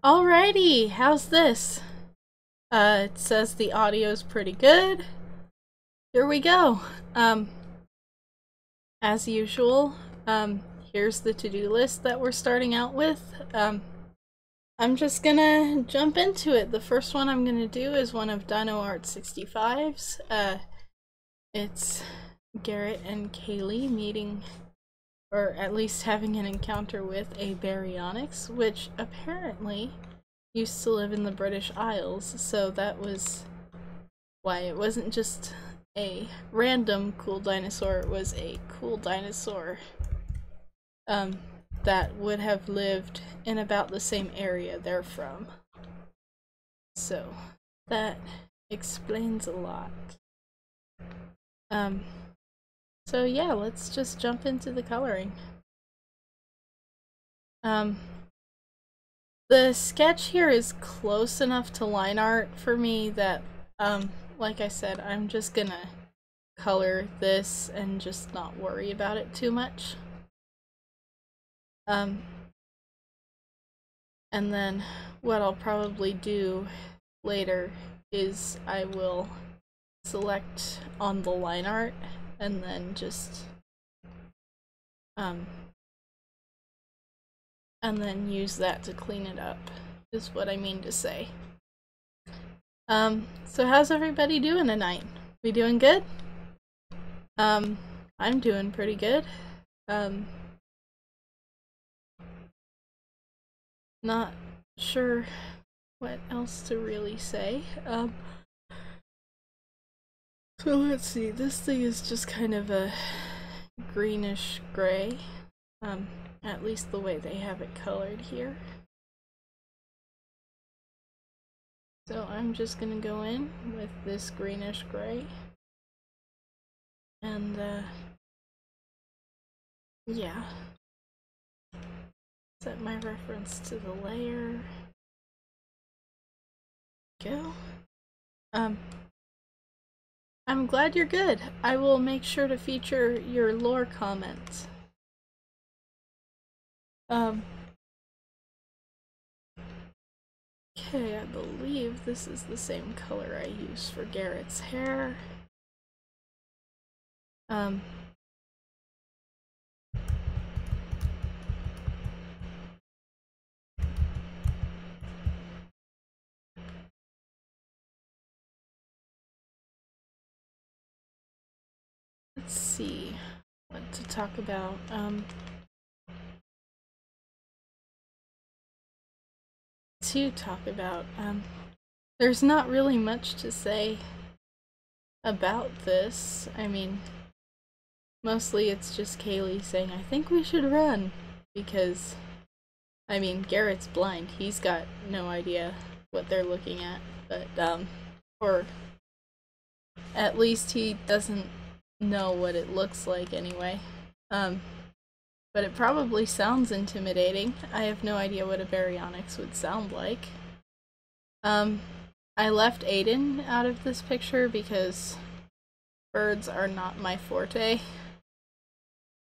Alrighty, how's this? It says the audio's pretty good. Here we go. As usual, here's the to-do list that we're starting out with. I'm just gonna jump into it. The first one I'm gonna do is one of DinoArt 65's. It's Garrett and Kaylee meeting, or at least having an encounter with a baryonyx, which apparently used to live in the British Isles, so that was why it wasn't just a random cool dinosaur, it was a cool dinosaur that would have lived in about the same area they're from. So that explains a lot. So yeah, let's just jump into the coloring. The sketch here is close enough to line art for me that, like I said, I'm just gonna color this and just not worry about it too much. And then what I'll probably do later is I will select on the line art and then just and then use that to clean it up, is what I mean to say. So how's everybody doing tonight? We doing good? I'm doing pretty good. Not sure what else to really say. So let's see, this thing is just kind of a greenish gray. At least the way they have it colored here. So I'm just gonna go in with this greenish gray. And, yeah. Set my reference to the layer. Go. I'm glad you're good. I will make sure to feature your lore comments. Okay, I believe this is the same color I used for Garrett's hair. Let's see what to talk about. There's not really much to say about this. I mean, mostly it's just Kaylee saying, I think we should run, because, I mean, Garrett's blind. He's got no idea what they're looking at, but, or at least he doesn't know what it looks like anyway. But it probably sounds intimidating. I have no idea what a baryonyx would sound like. I left Aiden out of this picture because birds are not my forte.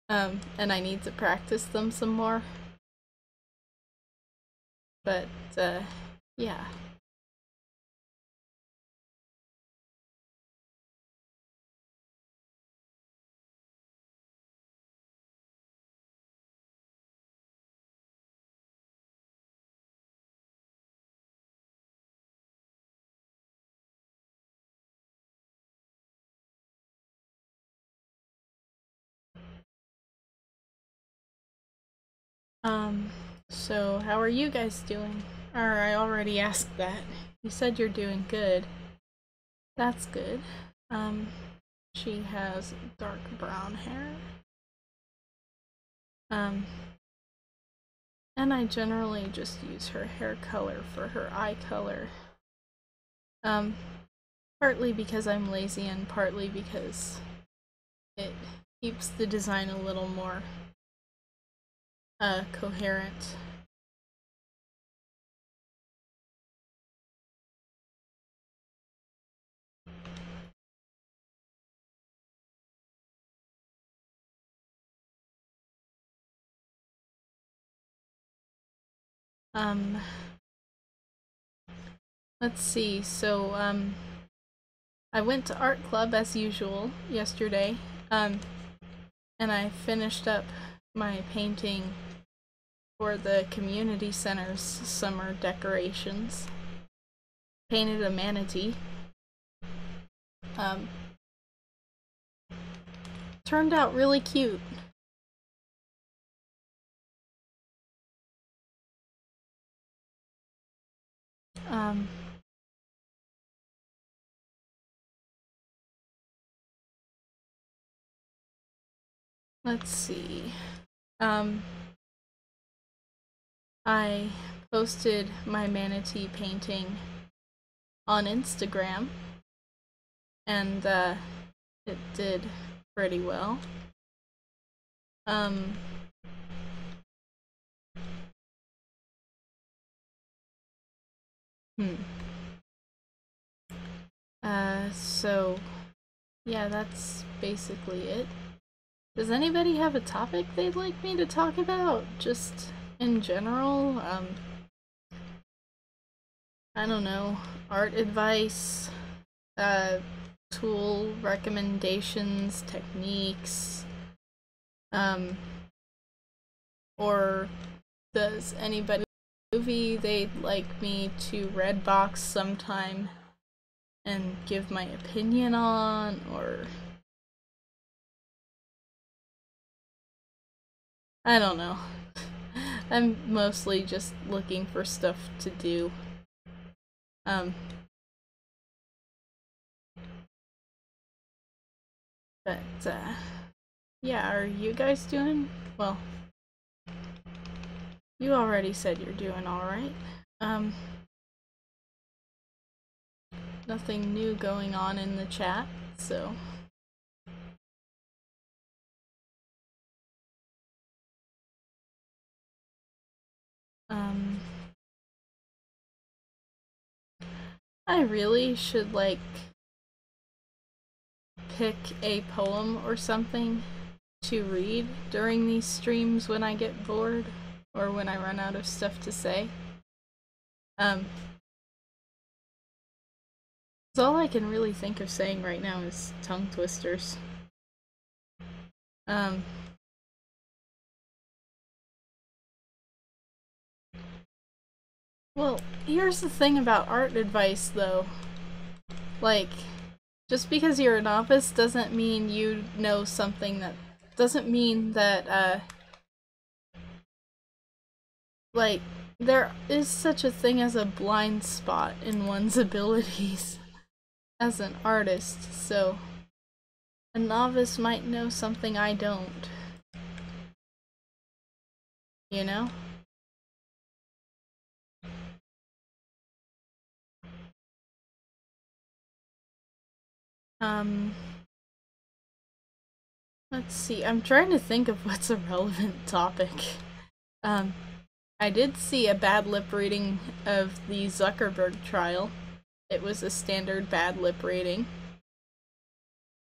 And I need to practice them some more. But, yeah. So how are you guys doing? Or I already asked that. You said you're doing good. That's good. She has dark brown hair. And I generally just use her hair color for her eye color. Partly because I'm lazy and partly because it keeps the design a little more coherent. let's see, so, I went to art club as usual yesterday, and I finished up my painting for the community center's summer decorations. Painted a manatee. Turned out really cute. Let's see. I posted my manatee painting on Instagram, and it did pretty well. So yeah, that's basically it. Does anybody have a topic they'd like me to talk about? Just in general? I don't know. Art advice, tool recommendations, techniques, or does anybody movie they'd like me to Redbox sometime and give my opinion on, or I don't know. I'm mostly just looking for stuff to do. But, yeah, are you guys doing? Well, you already said you're doing alright. Nothing new going on in the chat, so... I really should, like, pick a poem or something to read during these streams when I get bored, or when I run out of stuff to say. All I can really think of saying right now is tongue twisters. Well, here's the thing about art advice, though. Like, just because you're a novice doesn't mean you know something that... doesn't mean that, like, there is such a thing as a blind spot in one's abilities as an artist, so a novice might know something I don't. You know? Let's see, I'm trying to think of what's a relevant topic. I did see a bad lip reading of the Zuckerberg trial. It was a standard bad lip reading.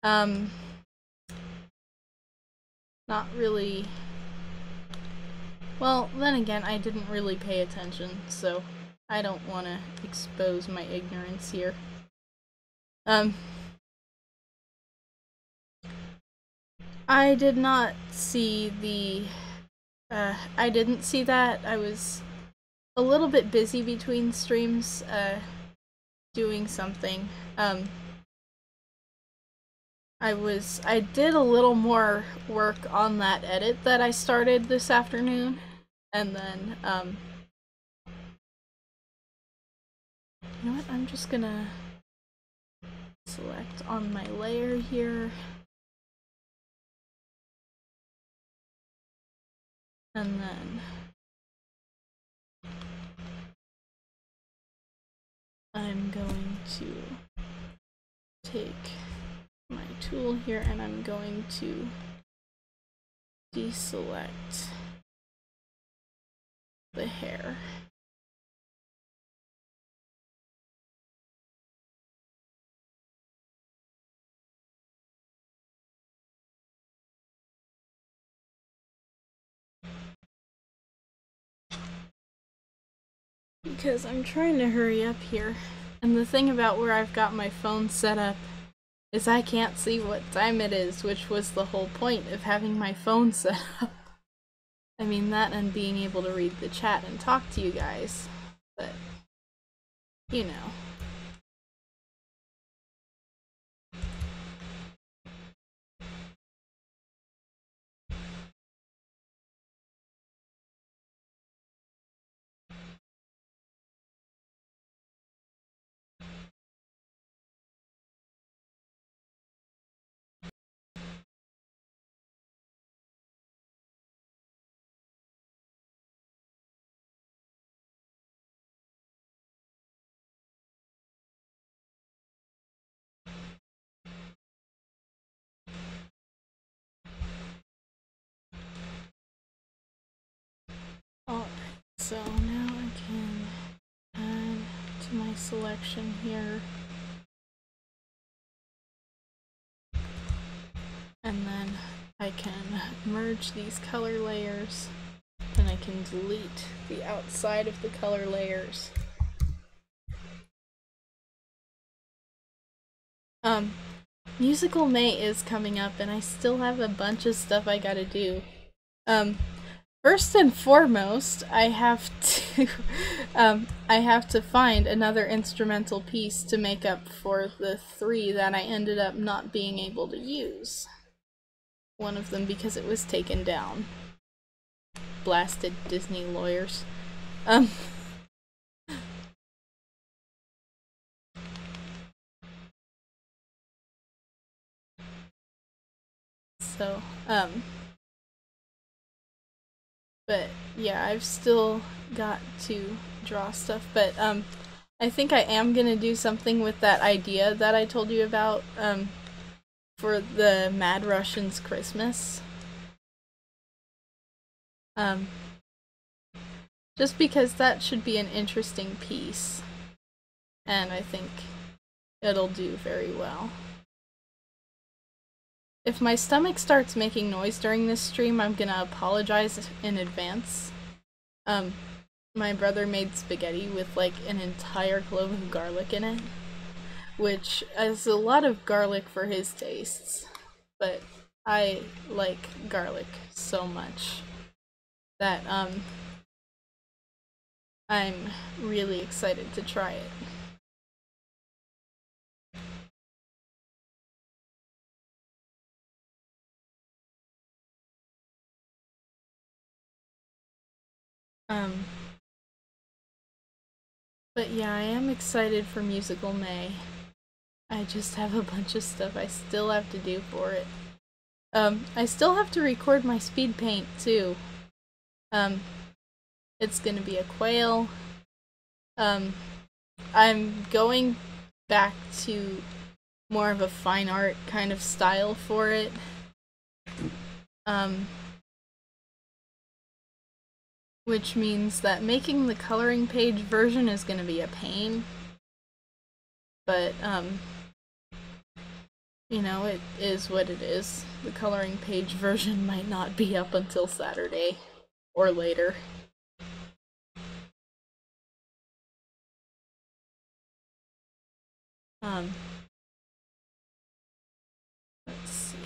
Not really... Well, then again, I didn't really pay attention, so I don't want to expose my ignorance here. I did not see the... I didn't see that. I was a little bit busy between streams, doing something. I did a little more work on that edit that I started this afternoon, and then, you know what, I'm just gonna select on my layer here, and then I'm going to take my tool here and I'm going to deselect the hair. because I'm trying to hurry up here. And the thing about where I've got my phone set up is I can't see what time it is, which was the whole point of having my phone set up. I mean, that and being able to read the chat and talk to you guys. But, you know. Alright, so now I can add to my selection here. And then I can merge these color layers. Then I can delete the outside of the color layers. Musical May is coming up and I still have a bunch of stuff I gotta do. First and foremost, I have to find another instrumental piece to make up for the 3 that I ended up not being able to use. One of them because it was taken down. Blasted Disney lawyers. So, but yeah, I've still got to draw stuff, but I think I am gonna do something with that idea that I told you about for the Mad Russians Christmas. Just because that should be an interesting piece, and I think it'll do very well. If my stomach starts making noise during this stream, I'm gonna apologize in advance. My brother made spaghetti with like an entire clove of garlic in it, which is a lot of garlic for his tastes, but I like garlic so much that I'm really excited to try it. But yeah, I am excited for Musical May. I just have a bunch of stuff I still have to do for it. I still have to record my speed paint too. It's gonna be a quail. I'm going back to more of a fine art kind of style for it. Which means that making the coloring page version is gonna be a pain. But, you know, it is what it is. The coloring page version might not be up until Saturday or later. Let's see.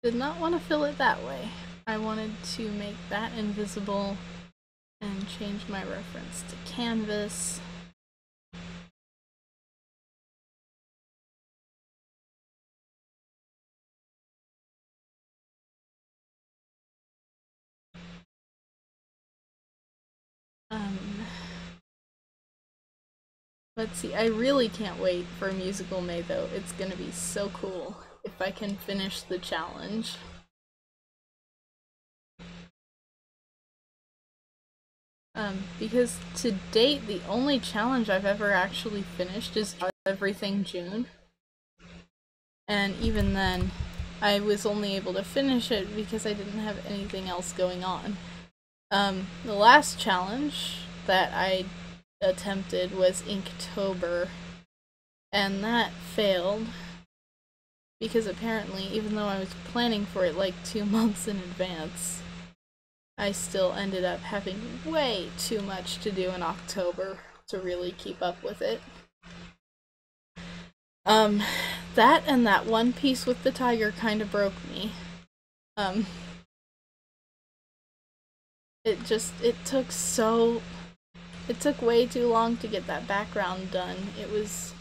Did not want to fill it that way. I wanted to make that invisible and change my reference to canvas. Let's see, I really can't wait for Musical May though. It's gonna be so cool if I can finish the challenge. Because to date, the only challenge I've ever actually finished is Everything June. And even then, I was only able to finish it because I didn't have anything else going on. The last challenge that I attempted was Inktober, and that failed because apparently, even though I was planning for it like 2 months in advance, I still ended up having way too much to do in October to really keep up with it. That and that one piece with the tiger kind of broke me. It took way too long to get that background done. It was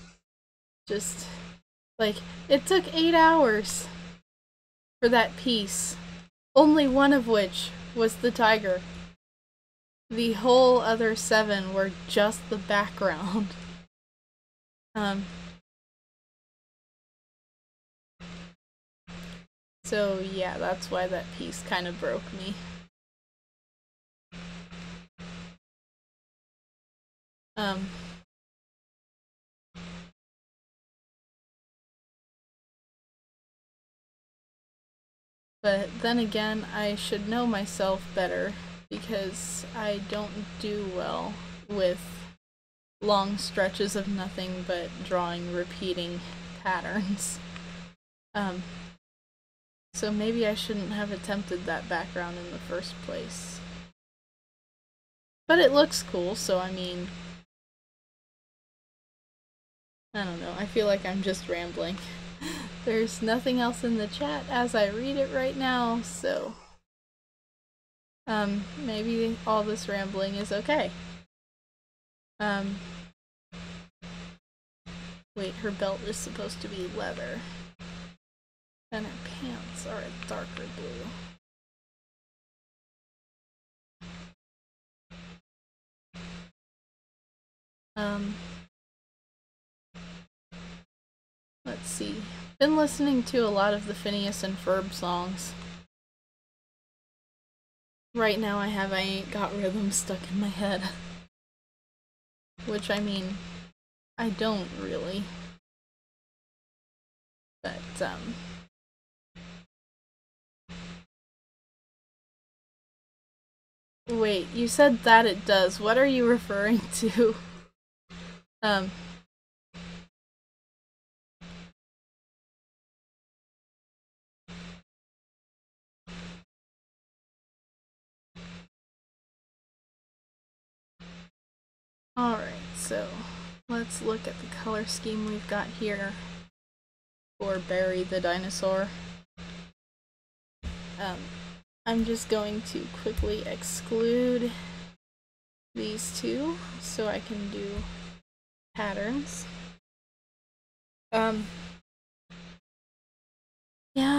just, like, it took 8 hours for that piece. Only one of which was the tiger. The whole other 7 were just the background. So yeah, that's why that piece kind of broke me. But then again, I should know myself better because I don't do well with long stretches of nothing but drawing repeating patterns. So maybe I shouldn't have attempted that background in the first place. But it looks cool, so I mean, I don't know, I feel like I'm just rambling. There's nothing else in the chat as I read it right now, so maybe all this rambling is okay. Wait, her belt is supposed to be leather. And her pants are a darker blue. Let's see. Been listening to a lot of the Phineas and Ferb songs. Right now I Ain't Got Rhythm stuck in my head. Which, I mean, I don't really. But, wait, you said that it does. What are you referring to? Alright, so let's look at the color scheme we've got here for Barry the Dinosaur. I'm just going to quickly exclude these two so I can do patterns. Yeah,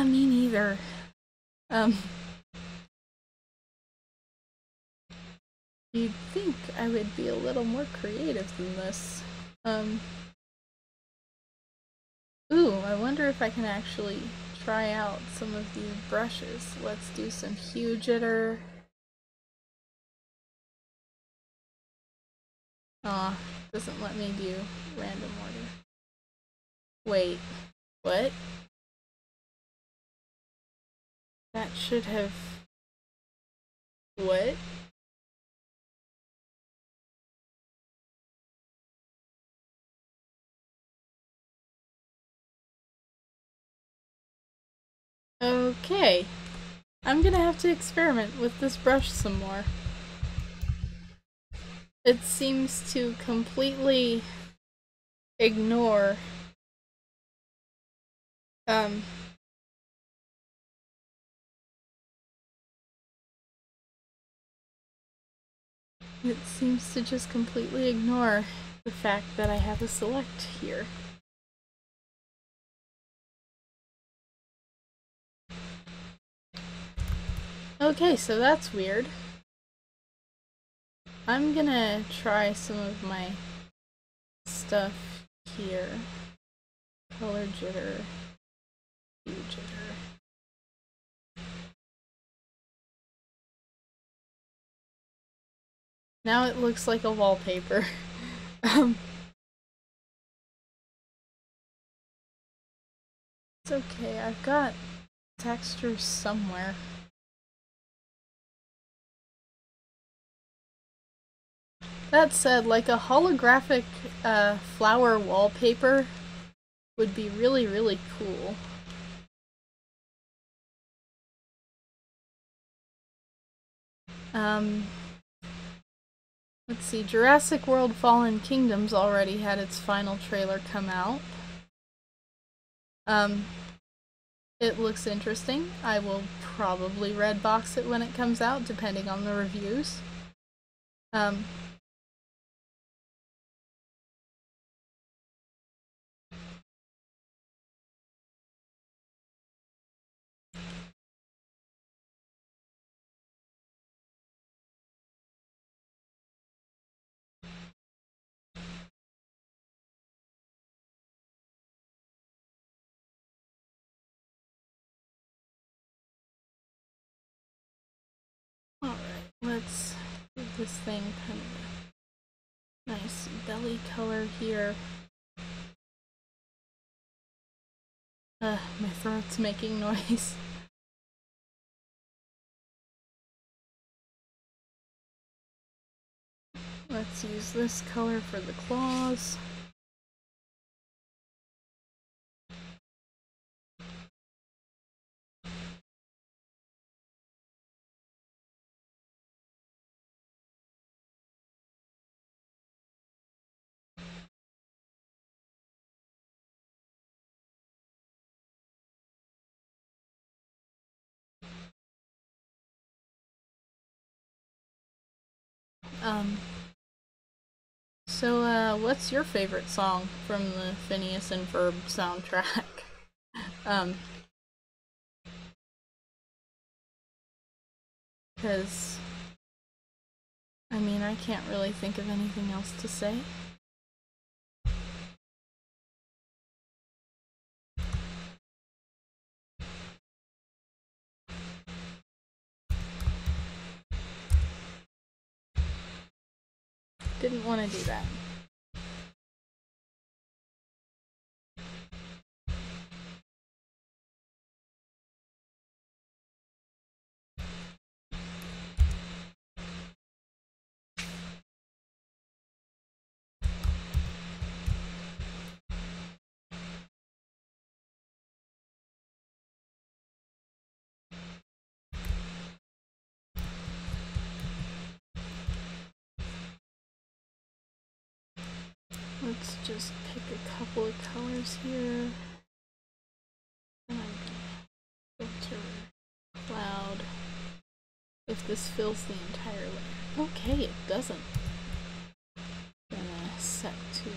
me neither. You'd think I would be a little more creative than this. Ooh, I wonder if I can actually try out some of these brushes. Let's do some hue jitter. Aw, doesn't let me do random order. Wait, what? That should have... What? Okay. I'm gonna have to experiment with this brush some more. It seems to completely ignore it seems to just completely ignore the fact that I have a select here. Okay, so that's weird. I'm gonna try some of my stuff here. Color jitter, hue jitter. Now it looks like a wallpaper. It's okay, I've got textures somewhere. That said, like a holographic flower wallpaper would be really, really cool. Um, let's see, Jurassic World Fallen Kingdoms already had its final trailer come out. It looks interesting. I will probably red box it when it comes out, depending on the reviews. Alright, let's give this thing kind of a nice belly color here. My throat's making noise. Let's use this color for the claws. So, what's your favorite song from the Phineas and Ferb soundtrack? Because, I mean, I can't really think of anything else to say. Didn't want to do that. Let's just pick a couple of colors here. And I'm gonna filter cloud if this fills the entire layer. Okay, it doesn't. I'm gonna set to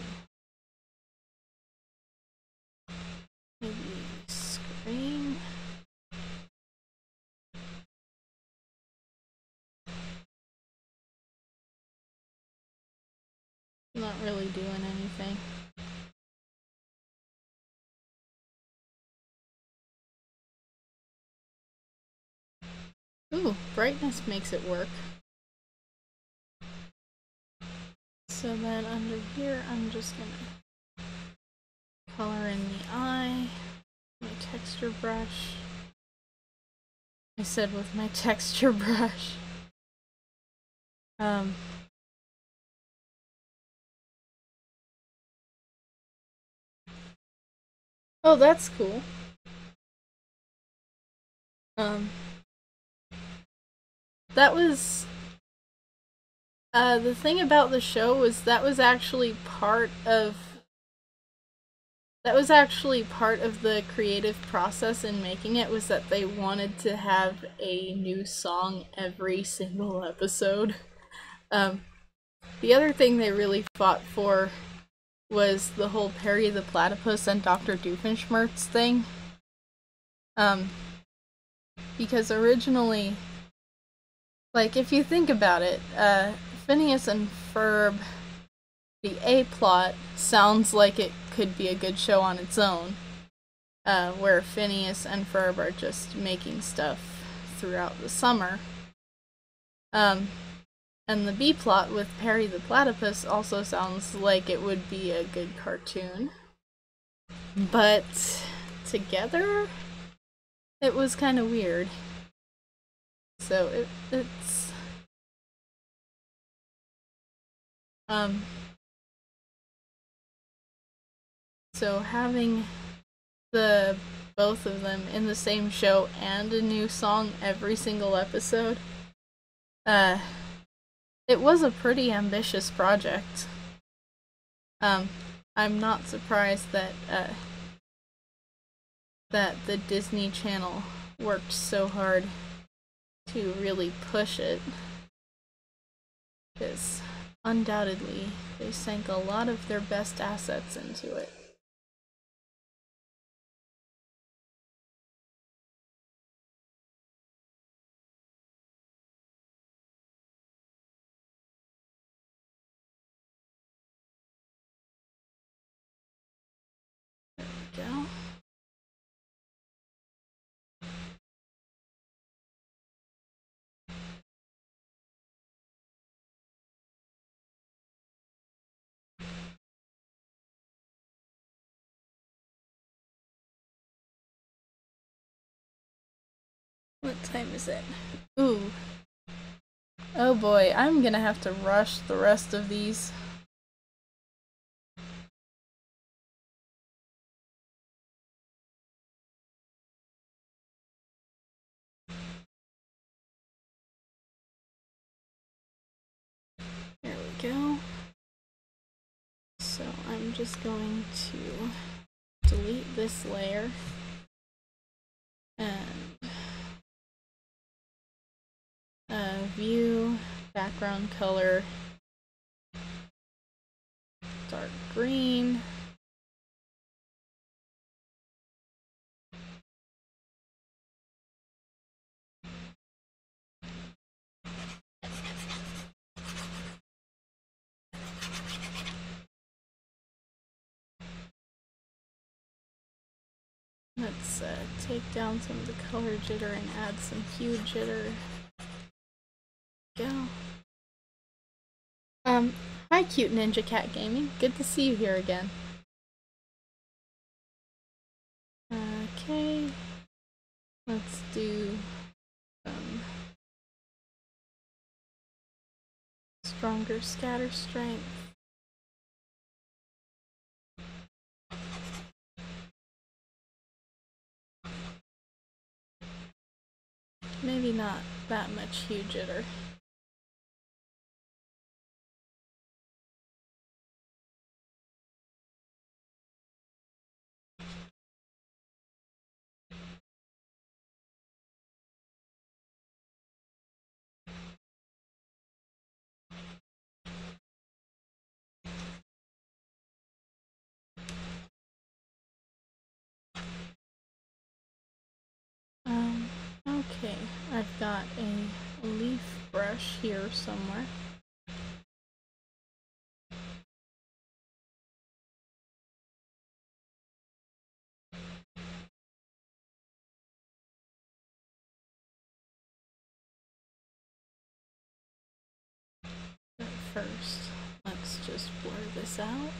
maybe screen. Not really doing anything. Ooh, brightness makes it work. So then under here, I'm just gonna color in the eye, my texture brush. I said with my texture brush. Oh, that's cool. That was the thing about the show was that was actually part of the creative process in making it, was that they wanted to have a new song every single episode. The other thing they really fought for was the whole Perry the Platypus and Dr. Doofenshmirtz thing. Because originally, like, if you think about it, Phineas and Ferb, the A-plot, sounds like it could be a good show on its own, where Phineas and Ferb are just making stuff throughout the summer. And the B-plot with Perry the Platypus also sounds like it would be a good cartoon. But together, it was kind of weird. So it's so having both of them in the same show and a new song every single episode Uh, it was a pretty ambitious project. I'm not surprised that that the Disney Channel worked so hard to really push it, because undoubtedly they sank a lot of their best assets into it. There we go. What time is it? Ooh. Oh boy, I'm gonna have to rush the rest of these. There we go. So I'm just going to delete this layer and view, background color, dark green. Let's take down some of the color jitter and add some hue jitter. Go. Hi Cute Ninja Cat Gaming. Good to see you here again. Okay. Let's do stronger scatter strength. Maybe not that much hue jitter. Okay, I've got a leaf brush here somewhere. But first, let's just blur this out.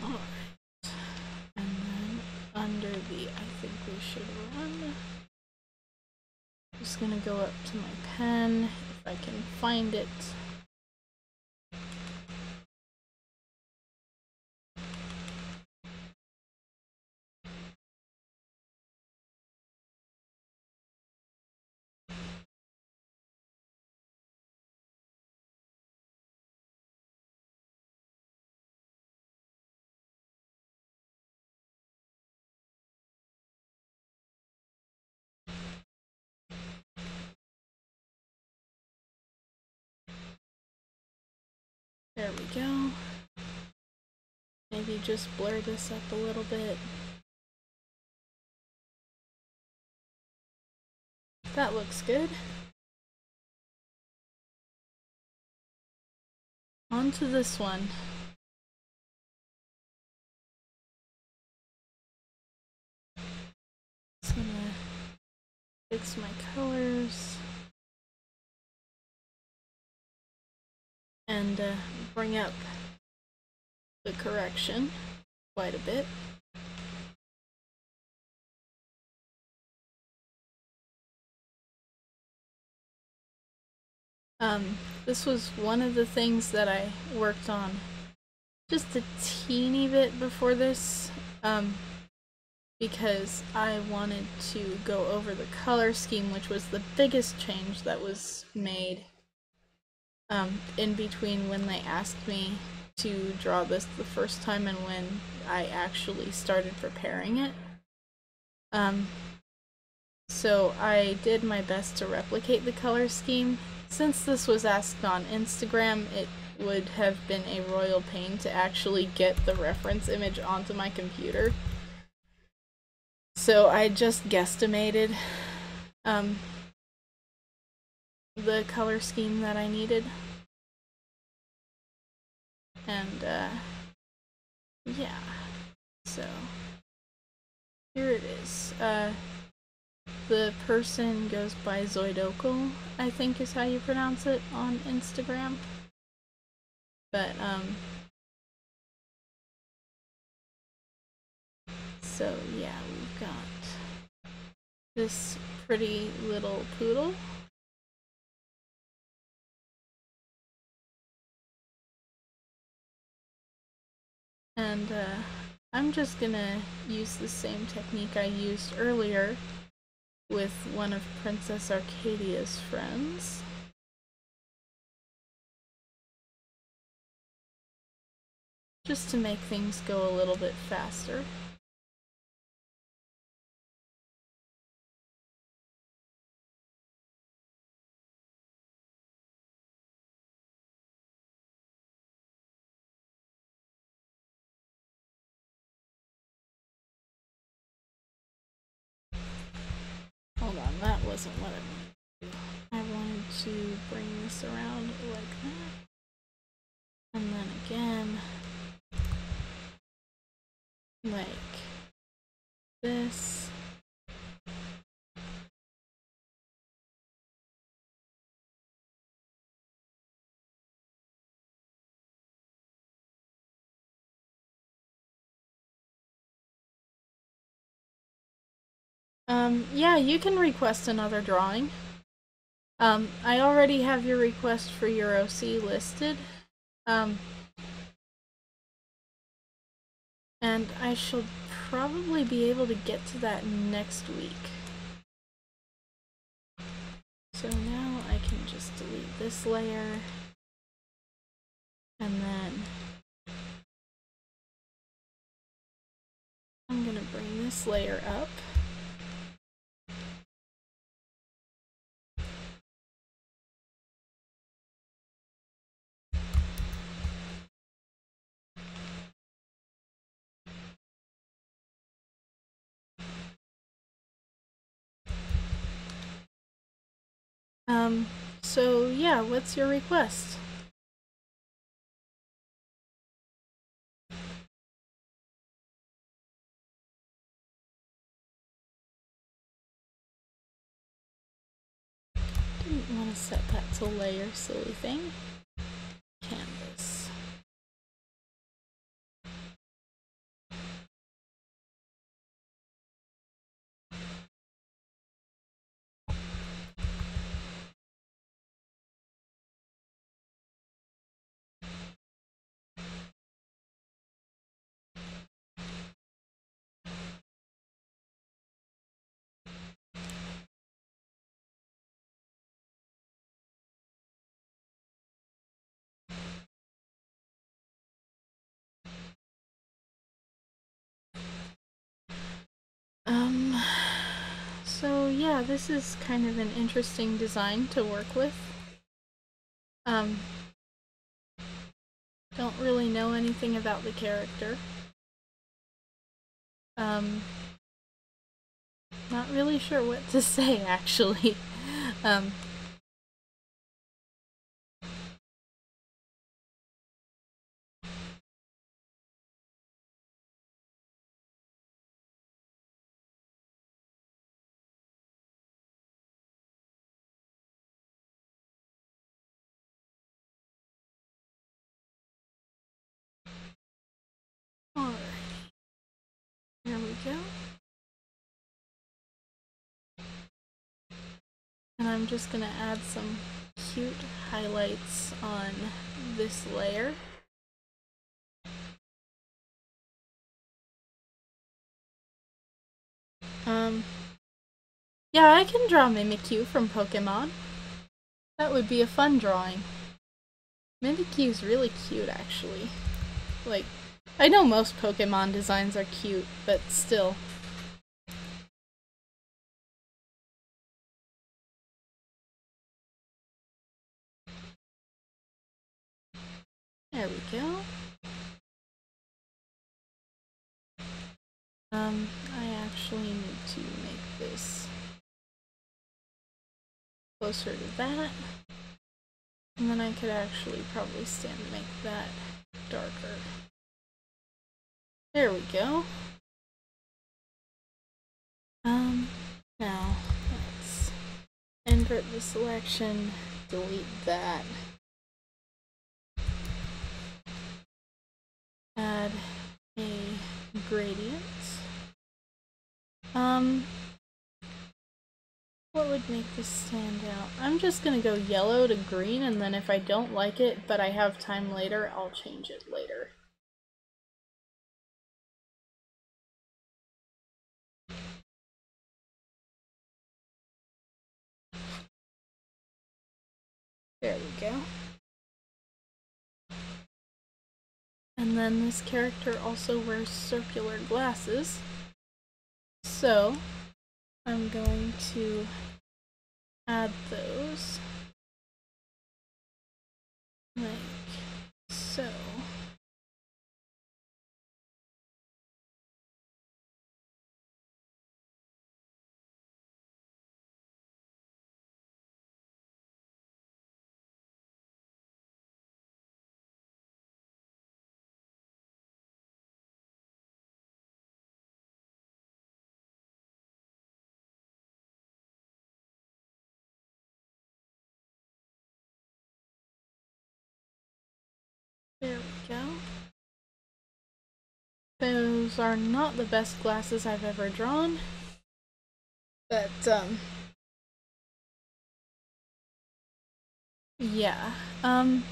Alright. And then under the I think we should run. I'm just gonna go up to my pen if I can find it. we go. Maybe just blur this up a little bit. That looks good. On to this one. Just gonna fix my colors and bring up the correction quite a bit. This was one of the things that I worked on just a teeny bit before this, because I wanted to go over the color scheme, which was the biggest change that was made in between when they asked me to draw this the first time and when I actually started preparing it. So I did my best to replicate the color scheme. Since this was asked on Instagram, it would have been a royal pain to actually get the reference image onto my computer. So I just guesstimated the color scheme that I needed. And yeah, so here it is. The person goes by Zoidokle, I think is how you pronounce it on Instagram. But, so yeah, we've got this pretty little poodle. And, I'm just gonna use the same technique I used earlier with one of Princess Arcadia's friends. Just to make things go a little bit faster. Hold on, that wasn't what I wanted to do. I wanted to bring this around like that. And then again, like this. Yeah, you can request another drawing. I already have your request for your OC listed. And I shall probably be able to get to that next week. So now I can just delete this layer. And then I'm gonna bring this layer up. So yeah, what's your request? Didn't want to set that to layer, silly thing. Canvas. So yeah, this is kind of an interesting design to work with. Don't don't really know anything about the character. Not really sure what to say, actually. Alright. There we go. And I'm just gonna add some cute highlights on this layer. Yeah, I can draw Mimikyu from Pokemon. That would be a fun drawing. Mimikyu's really cute, actually. Like, I know most Pokemon designs are cute, but still. There we go. I actually need to make this closer to that. And then I could actually probably stand to make that darker. There we go. Now, let's invert the selection, delete that. Add a gradient. What would make this stand out? I'm just gonna go yellow to green, and then if I don't like it, but I have time later, I'll change it later. There we go. And then this character also wears circular glasses. So, I'm going to add those. Like so. There we go. Those are not the best glasses I've ever drawn, but, yeah. I'm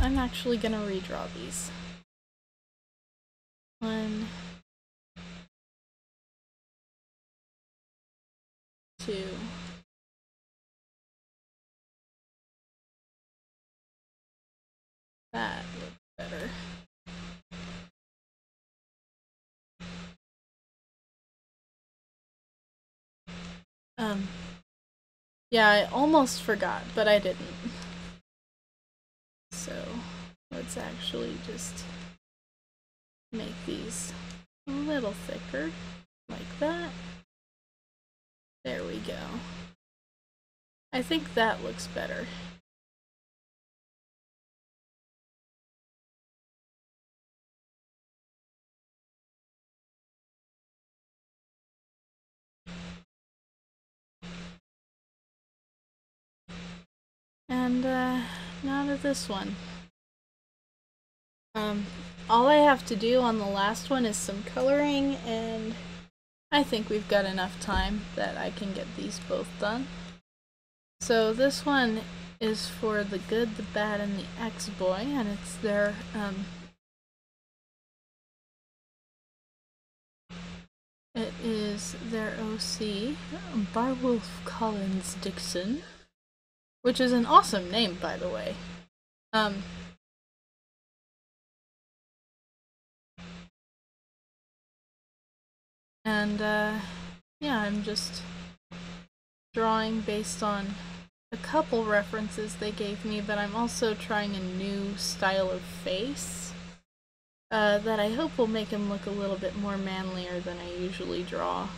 actually gonna redraw these. 1, 2. That looks better. Yeah, I almost forgot, but I didn't. So, let's actually just make these a little thicker, like that. There we go. I think that looks better. And, now to this one. All I have to do on the last one is some coloring, and I think we've got enough time that I can get these both done. So this one is for the Good, the Bad, and the X-Boy, and it's their, it is their OC, Barwolf Collins Dixon, which is an awesome name, by the way. And, yeah, I'm just drawing based on a couple references they gave me, but I'm also trying a new style of face. that I hope will make him look a little bit more manlier than I usually draw.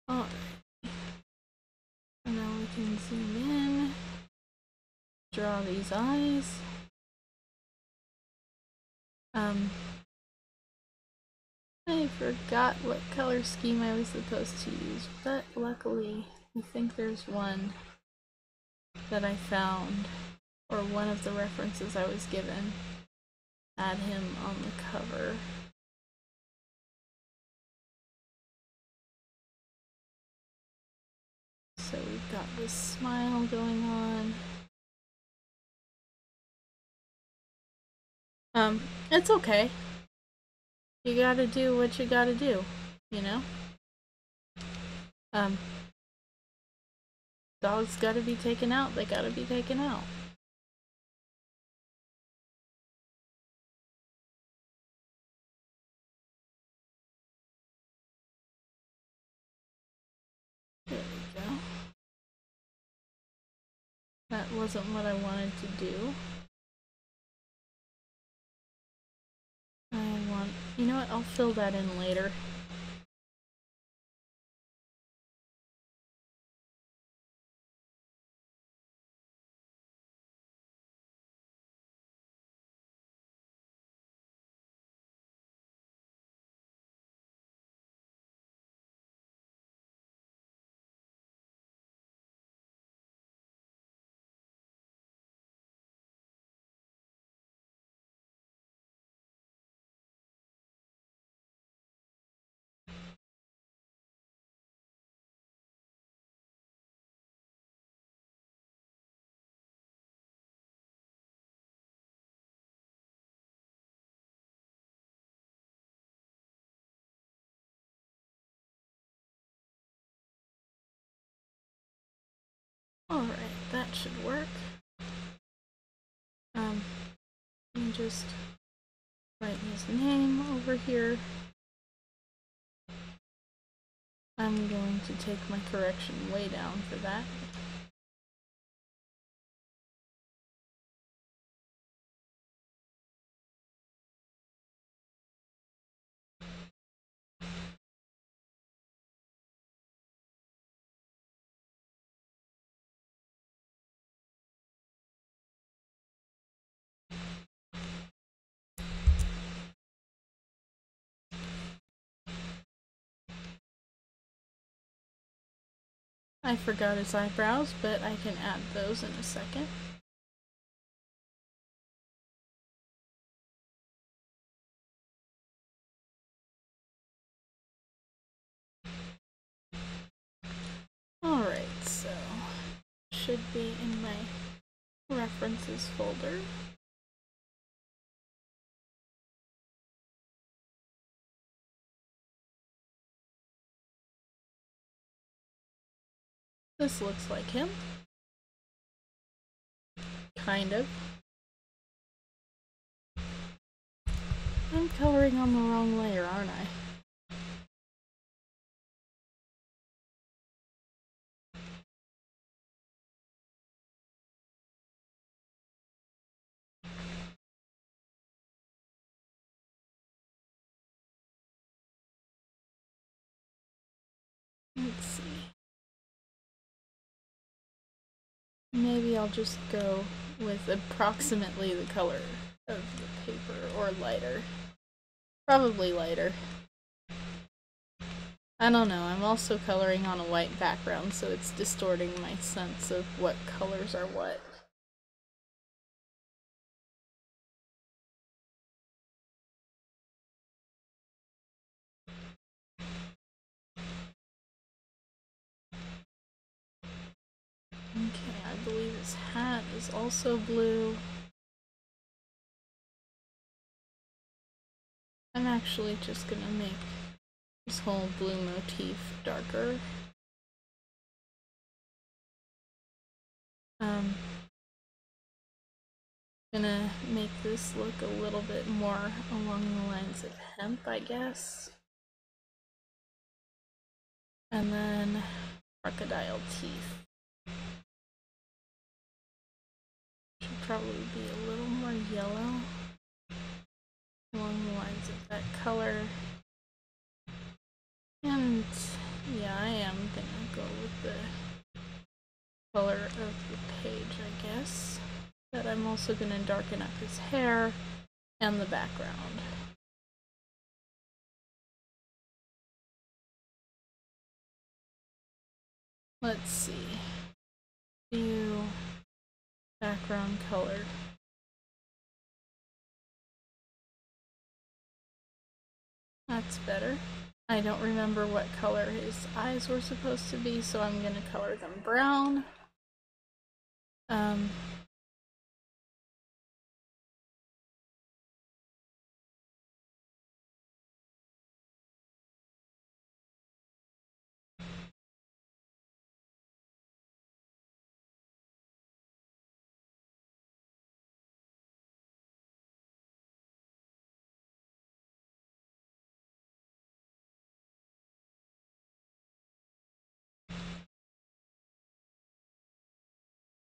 Alright. And now we can zoom in, draw these eyes. I forgot what color scheme I was supposed to use, but luckily I think there's one that I found, or one of the references I was given had him on the cover. So we've got this smile going on. It's okay. You gotta do what you gotta do, you know? Dogs gotta be taken out, they gotta be taken out. There we go. That wasn't what I wanted to do. You know what, I'll fill that in later. Alright, that should work. Let me just write his name over here. I'm going to take my correction way down for that. I forgot his eyebrows, but I can add those in a second. Alright, so should be in my references folder. This looks like him. Kind of. I'm coloring on the wrong layer, aren't I? Let's see. Maybe I'll just go with approximately the color of the paper, or lighter. Probably lighter. I don't know, I'm also coloring on a white background, so it's distorting my sense of what colors are what. Okay, I believe his hat is also blue. I'm actually just gonna make this whole blue motif darker. Gonna make this look a little bit more along the lines of hemp, I guess. And then crocodile teeth. Should probably be a little more yellow along the lines of that color. And yeah, I am gonna go with the color of the page, I guess. But I'm also gonna darken up his hair and the background. Let's see. Do background color. That's better. I don't remember what color his eyes were supposed to be, so I'm gonna color them brown.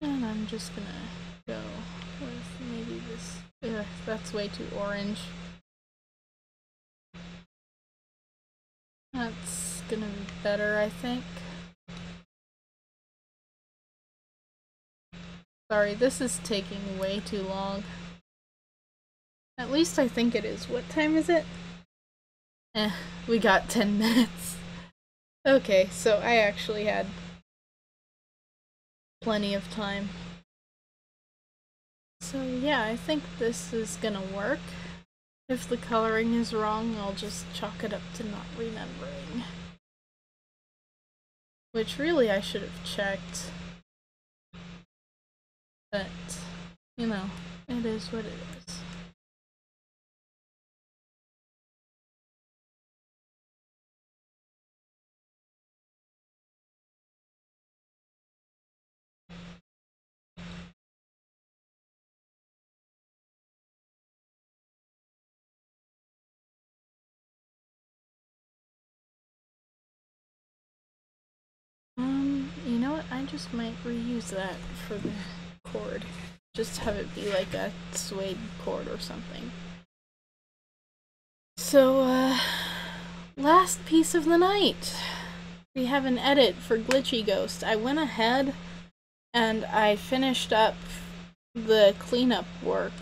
And I'm just gonna go with maybe this. Ugh, that's way too orange. That's gonna be better, I think. Sorry, this is taking way too long. At least I think it is. What time is it? We got 10 minutes. Okay, so I actually had plenty of time. So yeah, I think this is gonna work. If the coloring is wrong, I'll just chalk it up to not remembering. Which really I should have checked. But, you know, it is what it is. You know what? I just might reuse that for the cord. Just have it be like a suede cord or something. So, last piece of the night. We have an edit for Glitchy Ghost. I went ahead and I finished up the cleanup work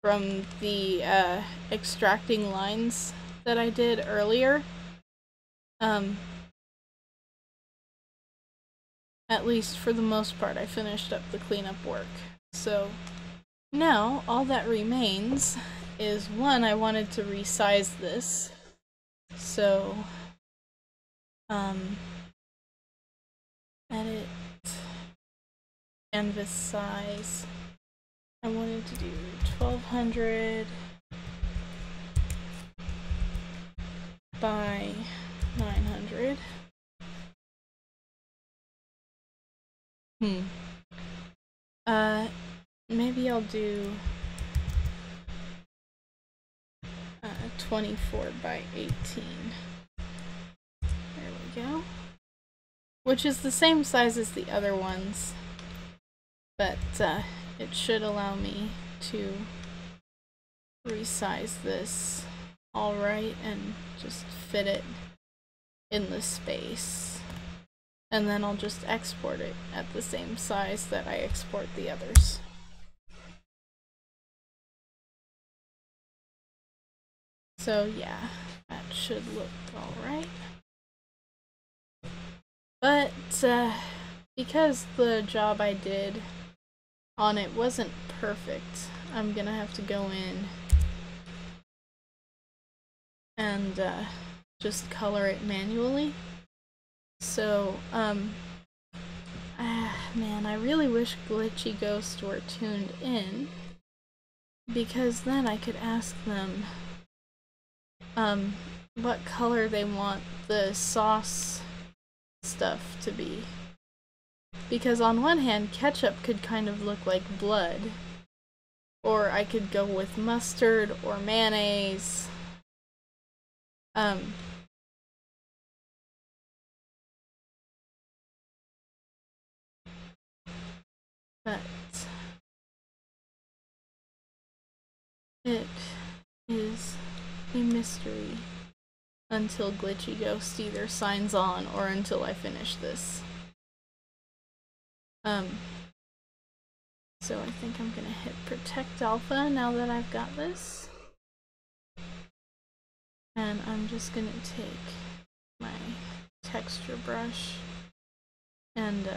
from the extracting lines that I did earlier. At least for the most part, I finished up the cleanup work. So now all that remains is, one, I wanted to resize this. So edit canvas size. I wanted to do 1200 by 900. Maybe I'll do 24 by 18. There we go. Which is the same size as the other ones, but it should allow me to resize this alright and just fit it in the space. And then I'll just export it at the same size that I export the others. So yeah, that should look alright. But because the job I did on it wasn't perfect, I'm gonna have to go in and just color it manually. So, man, I really wish Glitchy Ghost were tuned in, because then I could ask them what color they want the sauce stuff to be. Because on one hand, ketchup could kind of look like blood. Or I could go with mustard or mayonnaise. But it is a mystery until Glitchy Ghost either signs on or until I finish this. So I think I'm gonna hit Protect Alpha now that I've got this. And I'm just gonna take my texture brush and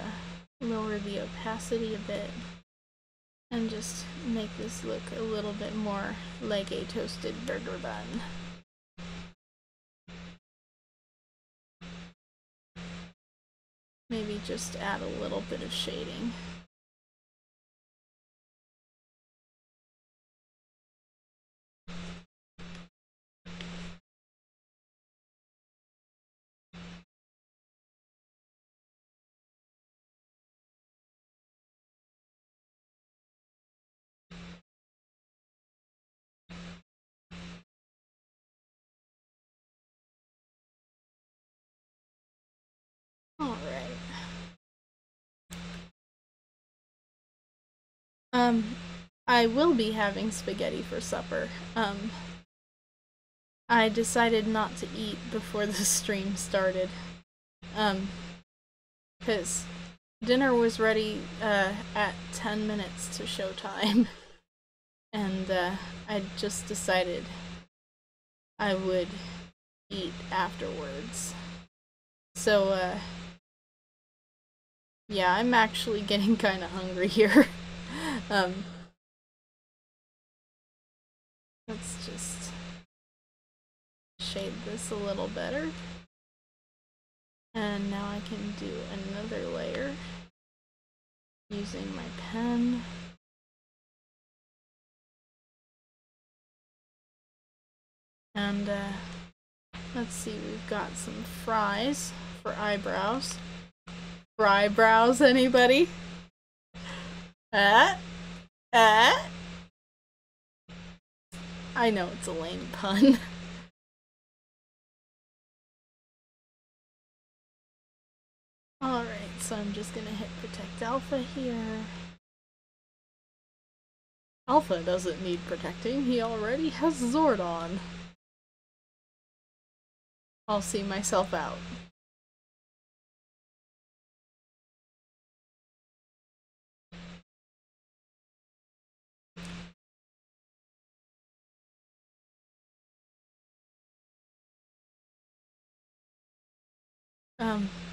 lower the opacity a bit and just make this look a little bit more like a toasted burger bun. Maybe just add a little bit of shading. Alright. I will be having spaghetti for supper. I decided not to eat before the stream started. Because dinner was ready at 10 minutes to showtime. And I just decided I would eat afterwards. So, yeah, I'm actually getting kind of hungry here. Let's just shade this a little better. And now I can do another layer using my pen. And let's see, we've got some fries for eyebrows. Frybrows, anybody? I know it's a lame pun. Alright, so I'm just gonna hit Protect Alpha here. Alpha doesn't need protecting, he already has Zordon. I'll see myself out.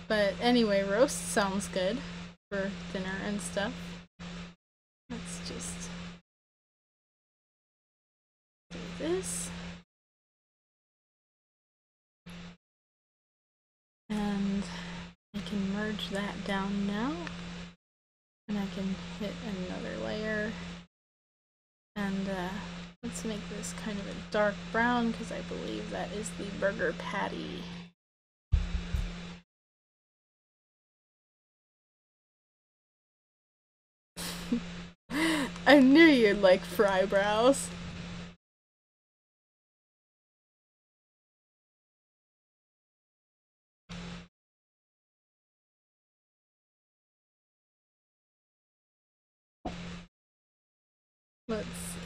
But anyway, roast sounds good for dinner and stuff. Let's just do this. And I can merge that down now. And I can hit another layer. And let's make this kind of a dark brown because I believe that is the burger patty. I knew you'd like frybrows. Let's see.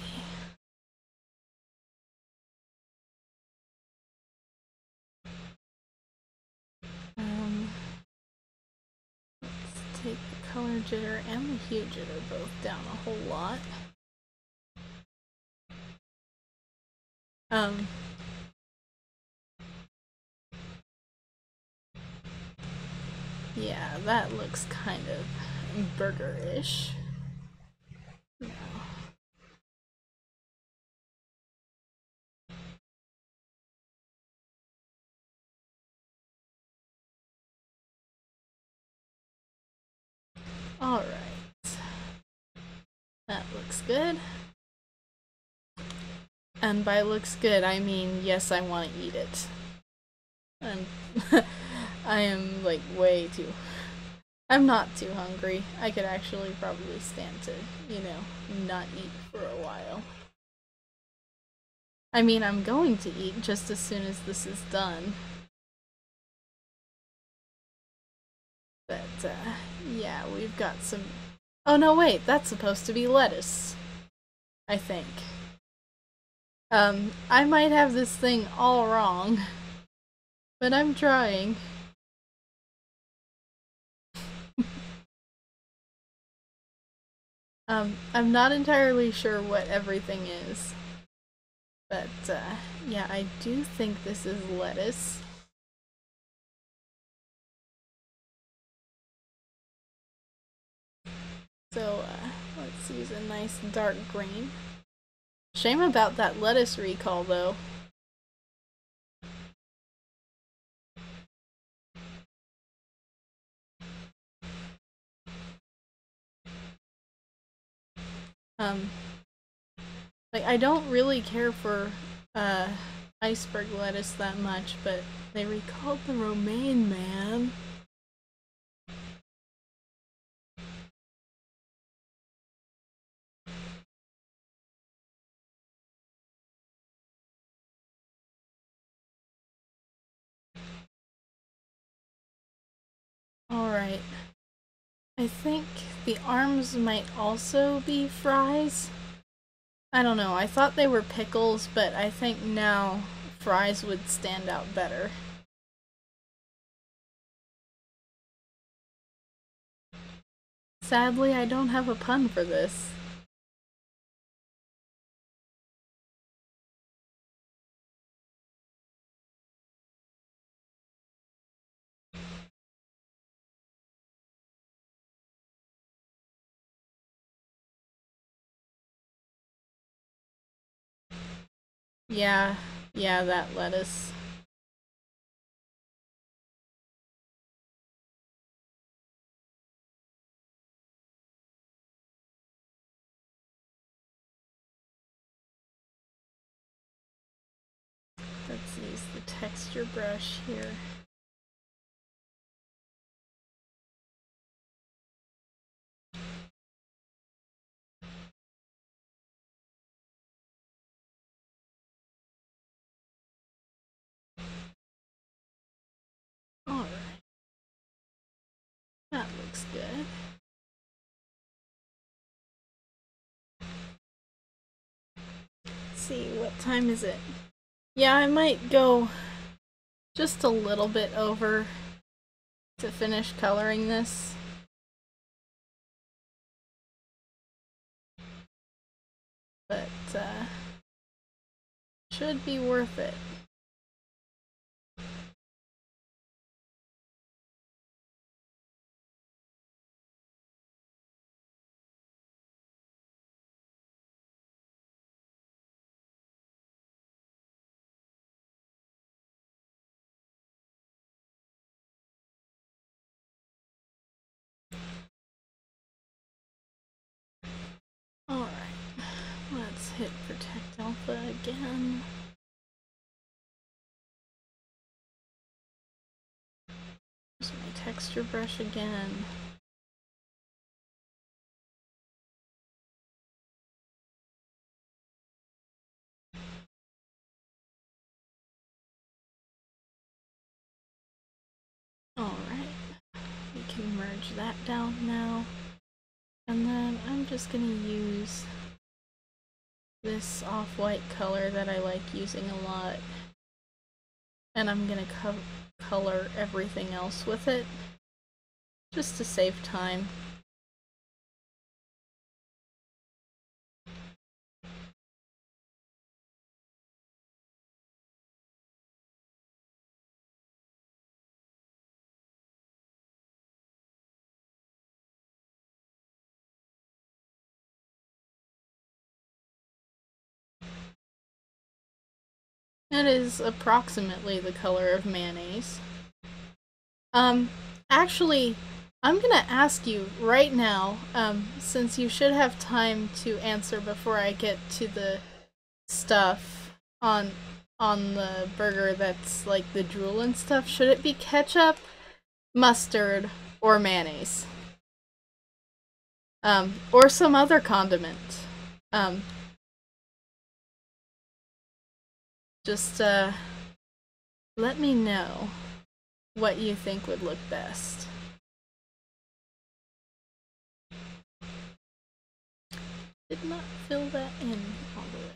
Let's take the color jitter and the hue jitter both down a whole lot. Yeah, that looks kind of burger-ish. No. Alright. That looks good. And by looks good, I mean, yes, I want to eat it. And I am, like, way too I'm not too hungry. I could actually probably stand to, not eat for a while. I mean, I'm going to eat just as soon as this is done. But, yeah, we've got some... Oh, no, wait, that's supposed to be lettuce. I think. I might have this thing all wrong. But I'm trying. I'm not entirely sure what everything is. But, yeah, I do think this is lettuce. So, let's use a nice dark green. Shame about that lettuce recall, though. Like, I don't really care for, iceberg lettuce that much, but they recalled the romaine, man. Alright. I think the arms might also be fries. I don't know, I thought they were pickles, but I think now fries would stand out better. Sadly, I don't have a pun for this. Yeah, that lettuce. Let's use the texture brush here. Alright. That looks good. Let's see, what time is it? Yeah, I might go just a little bit over to finish coloring this. But, should be worth it. Alright, let's hit Protect Alpha again. Use my texture brush again. Alright, we can merge that down now. And then I'm just gonna use this off-white color that I like using a lot. And I'm gonna color everything else with it, just to save time. It is approximately the color of mayonnaise. Actually, I'm gonna ask you right now, since you should have time to answer before I get to the stuff on the burger that's like the drool and stuff, should it be ketchup, mustard, or mayonnaise. Or some other condiment. Just let me know what you think would look best. Did not fill that in all the way.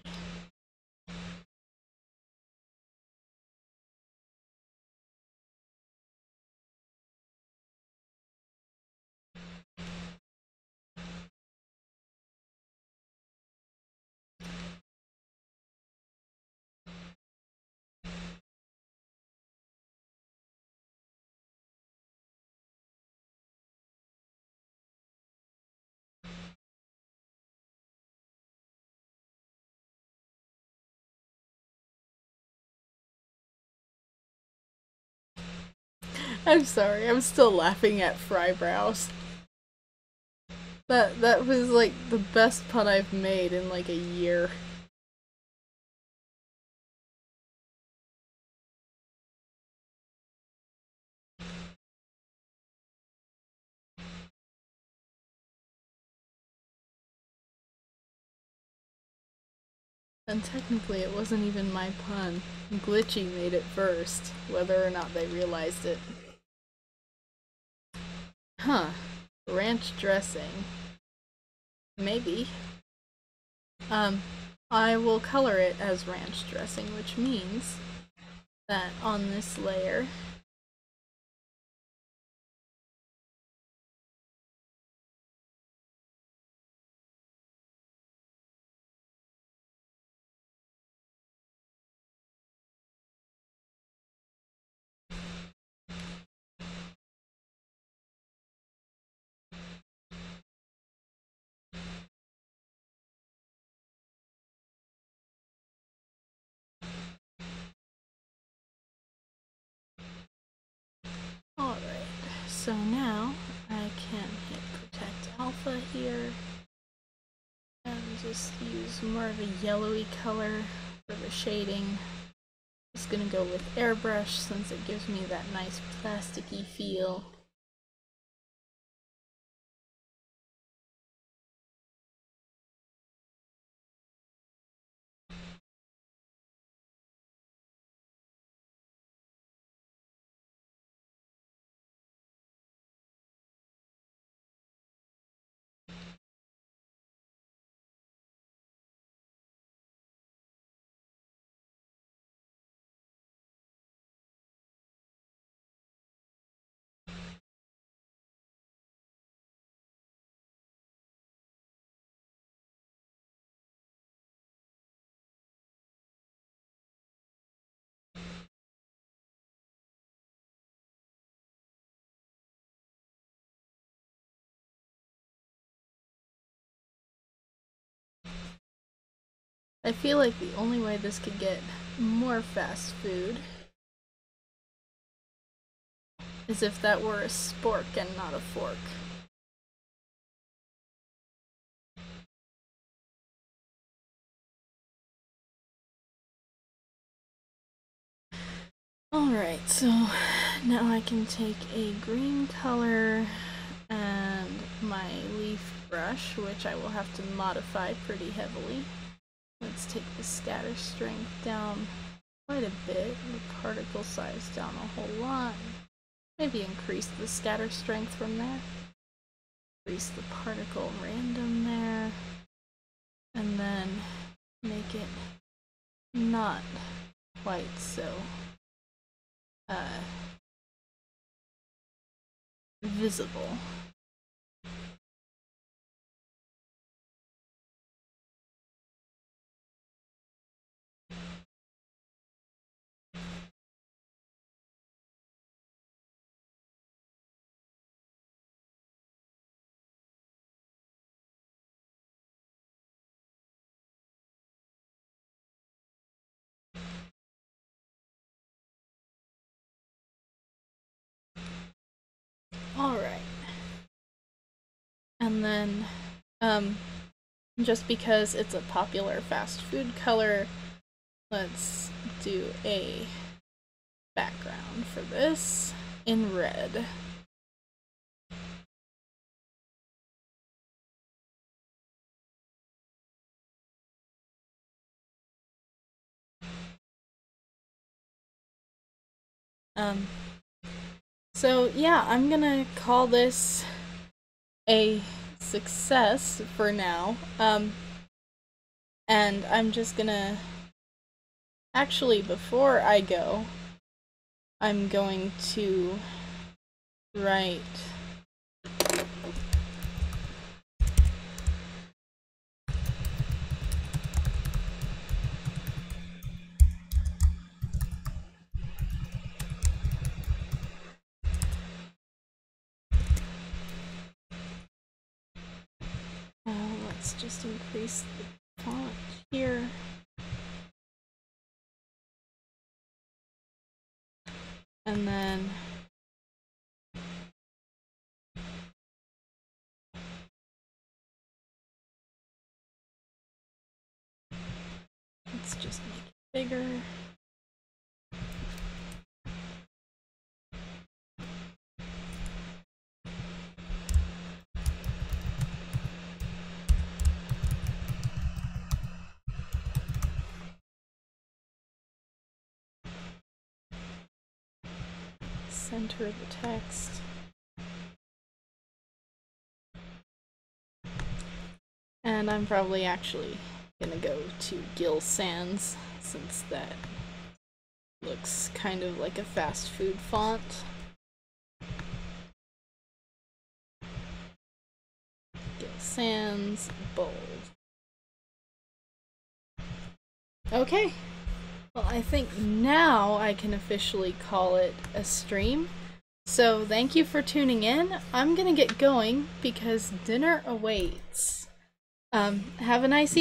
I'm sorry, I'm still laughing at Frybrows. That was like the best pun I've made in like a year. And technically it wasn't even my pun. Glitchy made it first, whether or not they realized it. Huh. Ranch dressing. Maybe. I will color it as ranch dressing, which means that on this layer alright, so now I can hit Protect Alpha here and just use more of a yellowy color for the shading. Just gonna go with Airbrush since it gives me that nice plasticky feel. I feel like the only way this could get more fast food is if that were a spork and not a fork. Alright, so now I can take a green color and my leaf brush, which I will have to modify pretty heavily. Let's take the scatter strength down quite a bit, the particle size down a whole lot. Maybe increase the scatter strength from there. Increase the particle random there. And then make it not quite so visible. Alright. And then, just because it's a popular fast food color, let's do a background for this in red. So yeah, I'm gonna call this a success for now. And I'm just gonna... Actually, before I go, I'm going to write... let's just increase the font here. And then let's just make it bigger. Center the text. And I'm probably actually gonna go to Gill Sans, since that looks kind of like a fast food font. Gill Sans, bold. Okay. Well, I think now I can officially call it a stream. So thank you for tuning in. I'm gonna get going because dinner awaits. Have a nice evening.